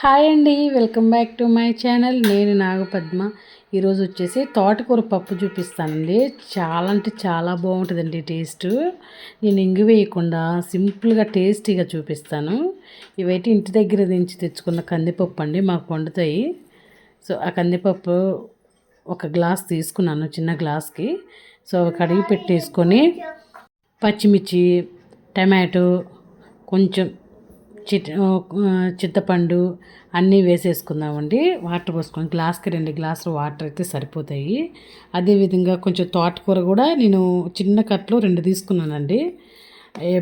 Hi అండి, welcome back to my channel. నేను నాగపద్మ. ఈరోజు వచ్చేసి తోటకూర పప్పు చూపిస్తానండి. చాలా అంటే చాలా బాగుంటుందండి టేస్ట్. నేను ఇంగు వేయకుండా సింపుల్గా టేస్టీగా చూపిస్తాను. ఇవైతే ఇంటి దగ్గర నుంచి తెచ్చుకున్న కందిపప్పు అండి, మాకు వండుతాయి. సో ఆ కందిపప్పు ఒక గ్లాస్ తీసుకున్నాను, చిన్న గ్లాస్కి. సో కడిగి పెట్టేసుకొని పచ్చిమిర్చి, టమాటో, కొంచెం చింతపండు అన్నీ వేసేసుకుందామండి. వాటర్ పోసుకొని గ్లాస్కి 2 గ్లాసులు వాటర్ అయితే సరిపోతాయి. అదేవిధంగా కొంచెం తోటకూర కూడా నేను చిన్న కట్లు 2 తీసుకున్నానండి.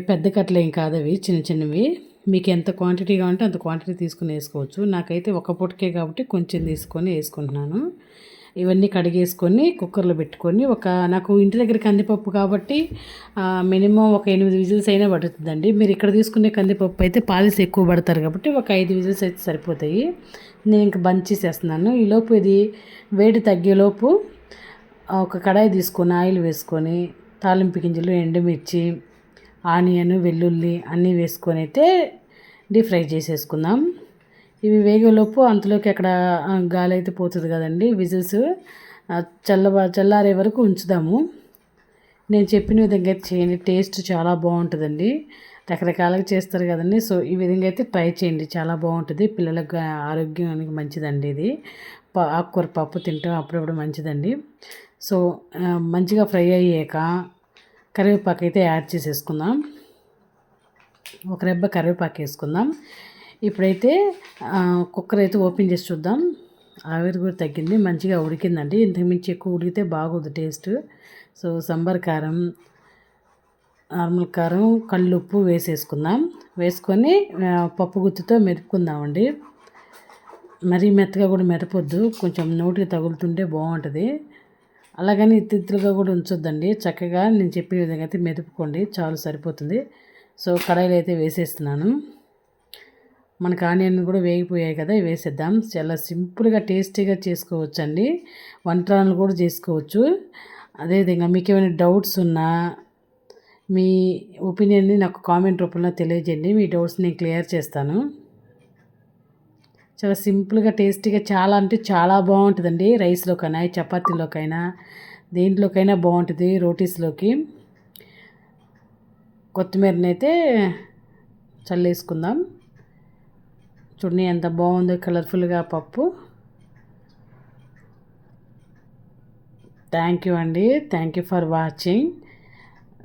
పెద్ద కట్లు ఏం కాదు, అవి చిన్న చిన్నవి. మీకు ఎంత క్వాంటిటీ కావాలంటే అంత క్వాంటిటీ తీసుకుని వేసుకోవచ్చు. నాకైతే ఒక పూటకే కాబట్టి కొంచెం తీసుకొని వేసుకుంటున్నాను. ఇవన్నీ కడిగేసుకొని కుక్కర్లో పెట్టుకొని నాకు ఇంటి దగ్గర కందిపప్పు కాబట్టి మినిమం ఒక 8 విజిల్స్ అయినా పడుతుందండి. మీరు ఇక్కడ తీసుకునే కందిపప్పు అయితే పాలిస్ ఎక్కువ పడతారు కాబట్టి ఒక 5 విజిల్స్ అయితే సరిపోతాయి. నేను ఇంక బంద్ చేసేస్తున్నాను. ఈలోపు ఇది వేడి తగ్గేలోపు ఒక కడాయి తీసుకొని ఆయిల్ వేసుకొని తాలింపు గింజలు, ఎండుమిర్చి, ఆనియన్, వెల్లుల్లి అన్నీ వేసుకొని అయితే డీప్ ఫ్రై చేసేసుకుందాం. ఇవి వేగేలోపు అంతలోకి అక్కడ గాలి అయితే పోతుంది కదండి, విజిల్స్ చల్లారే వరకు ఉంచుదాము. నేను చెప్పిన విధంగా అయితే చేయండి, టేస్ట్ చాలా బాగుంటుందండి. రకరకాలుగా చేస్తారు కదండి. సో ఈ విధంగా అయితే ట్రై చేయండి, చాలా బాగుంటుంది. పిల్లలకు ఆరోగ్యానికి మంచిదండి. ఇది ఆకుకూర పప్పు తింటాం అప్పుడప్పుడు మంచిదండి. సో మంచిగా ఫ్రై అయ్యాక కరివేపాకు అయితే యాడ్ చేసేసుకుందాం. ఒక రెబ్బ కరివేపాకు వేసుకుందాం. ఇప్పుడైతే కుక్కర్ అయితే ఓపెన్ చేసి చూద్దాం. ఆవిరి కూడా తగ్గింది, మంచిగా ఉడికిందండి. ఇంతకుమించి ఎక్కువ ఉడికితే బాగోదు టేస్ట్. సో సాంబార్ కారం, నార్మల్ కారం, కళ్ళుప్పు వేసేసుకుందాం. వేసుకొని పప్పు గుత్తితో మెరుపుకుందామండి. మరీ మెత్తగా కూడా మెరపొద్దు, కొంచెం నోటికి తగులుతుంటే బాగుంటుంది. అలాగని ఇత్తిత్తులుగా కూడా ఉంచొద్దండి. చక్కగా నేను చెప్పిన విధంగా అయితే మెదుపుకోండి, చాలు సరిపోతుంది. సో కడాయిలు అయితే వేసేస్తున్నాను. మనకు ఆనియన్ కూడా వేగిపోయాయి కదా, వేసేద్దాం. చాలా సింపుల్గా టేస్టీగా చేసుకోవచ్చండి. వంటలు కూడా చేసుకోవచ్చు. అదేవిధంగా మీకు ఏమైనా డౌట్స్ ఉన్నా మీ ఒపీనియన్ని నాకు కామెంట్ రూపంలో తెలియజేయండి. మీ డౌట్స్ నేను క్లియర్ చేస్తాను. చాలా సింపుల్గా టేస్టీగా చాలా అంటే చాలా బాగుంటుందండి. రైస్లోకైనా, చపాతీలోకైనా, దేంట్లోకైనా బాగుంటుంది. రోటీస్లోకి కొత్తిమీరని అయితే చల్లేసుకుందాం. చూడండి ఎంత బాగుందో కలర్ఫుల్గా పప్పు. థ్యాంక్ యూ అండి, థ్యాంక్ యూ ఫర్ వాచింగ్.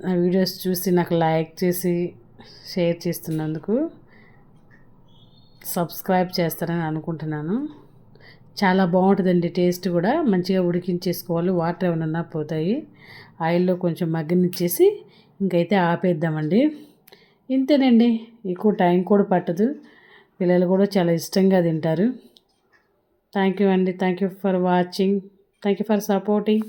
నా వీడియోస్ చూసి నాకు లైక్ చేసి షేర్ చేస్తున్నందుకు సబ్స్క్రైబ్ చేస్తారని అనుకుంటున్నాను. చాలా బాగుంటుందండి టేస్ట్ కూడా. మంచిగా ఉడికించేసుకోవాలి, వాటర్ ఏమైనా పోతాయి. ఆయిల్లో కొంచెం మగ్గనిచ్చేసి ఇంకైతే ఆపేద్దామండి. ఇంతేనండి, ఎక్కువ టైం కూడా పట్టదు. పిల్లలు కూడా చాలా ఇష్టంగా తింటారు. థ్యాంక్ యూ అండి, thank you for watching, thank you for supporting.